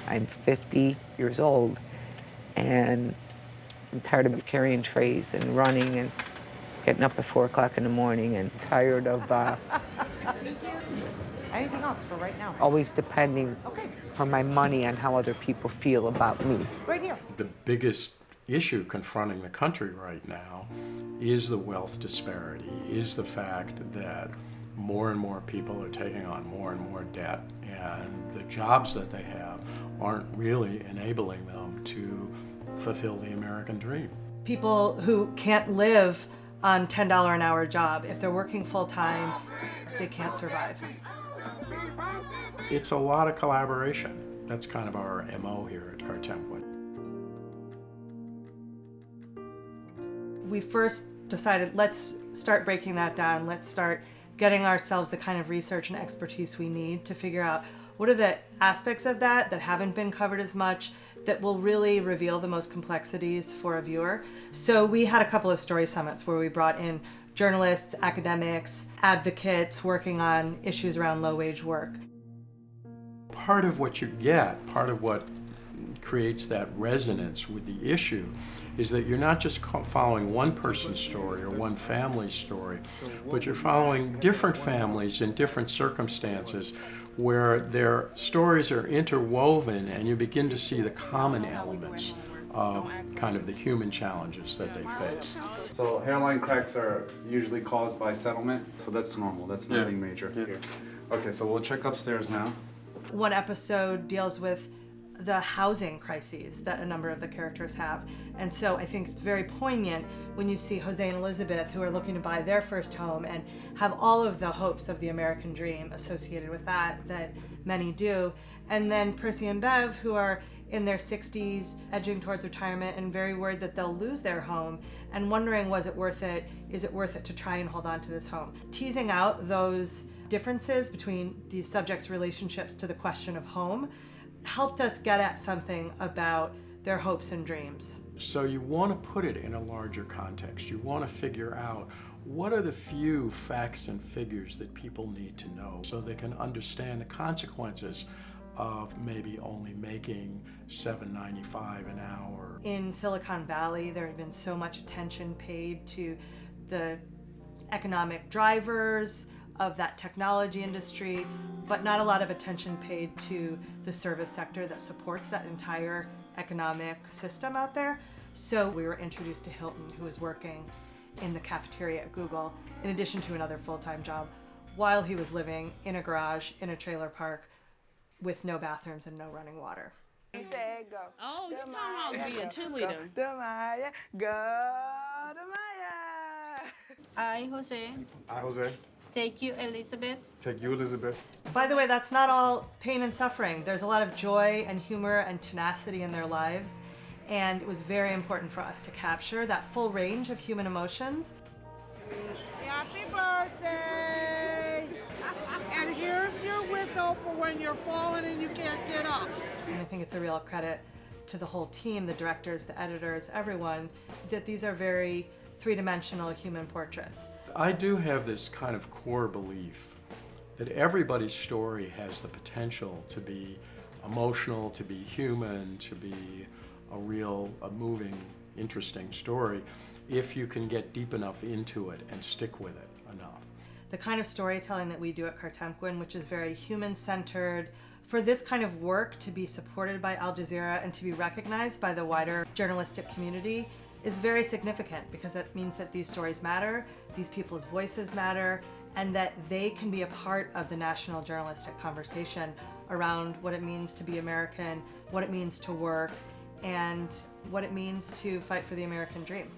I'm 50 years old, and I'm tired of carrying trays and running and getting up at 4 o'clock in the morning, and tired of Anything else for right now? always depending for my money on how other people feel about me. Right here. The biggest issue confronting the country right now is the wealth disparity, is the fact that more and more people are taking on more and more debt, and the jobs that they have aren't really enabling them to fulfill the American dream. People who can't live on $10 an hour job, if they're working full time, they can't survive. It's a lot of collaboration. That's kind of our MO here at Cartemquin. We first decided, let's start breaking that down. Let's start getting ourselves the kind of research and expertise we need to figure out what are the aspects of that haven't been covered as much, that will really reveal the most complexities for a viewer. So we had a couple of story summits where we brought in journalists, academics, advocates working on issues around low-wage work. Part of what you get, part of what creates that resonance with the issue, is that you're not just following one person's story or one family's story, but you're following different families in different circumstances where their stories are interwoven, and you begin to see the common elements of kind of the human challenges that they face. So hairline cracks are usually caused by settlement, so that's normal, that's nothing major here. Okay, so we'll check upstairs now. One episode deals with the housing crises that a number of the characters have. And so I think it's very poignant when you see Jose and Elizabeth, who are looking to buy their first home and have all of the hopes of the American dream associated with that many do. And then Percy and Bev, who are in their 60s, edging towards retirement and very worried that they'll lose their home and wondering, was it worth it? Is it worth it to try and hold on to this home? Teasing out those differences between these subjects' relationships to the question of home helped us get at something about their hopes and dreams. So you want to put it in a larger context. You want to figure out what are the few facts and figures that people need to know so they can understand the consequences of maybe only making $7.95 an hour. In Silicon Valley, there had been so much attention paid to the economic drivers of that technology industry, but not a lot of attention paid to the service sector that supports that entire economic system out there. So we were introduced to Hilton, who was working in the cafeteria at Google, in addition to another full-time job, while he was living in a garage in a trailer park with no bathrooms and no running water. He said go. Oh, you talking about be a cheerleader. Go to Maya, go to Maya. I, Jose. Hi, Jose. Take you, Elizabeth. Take you, Elizabeth. By the way, that's not all pain and suffering. There's a lot of joy and humor and tenacity in their lives, and it was very important for us to capture that full range of human emotions. Happy birthday! And here's your whistle for when you're falling and you can't get up. And I think it's a real credit to the whole team, the directors, the editors, everyone, that these are very three-dimensional human portraits. I do have this kind of core belief that everybody's story has the potential to be emotional, to be human, to be a moving, interesting story if you can get deep enough into it and stick with it enough. The kind of storytelling that we do at Cartemquin, which is very human-centered, for this kind of work to be supported by Al Jazeera and to be recognized by the wider journalistic community is very significant, because that means that these stories matter, these people's voices matter, and that they can be a part of the national journalistic conversation around what it means to be American, what it means to work, and what it means to fight for the American dream.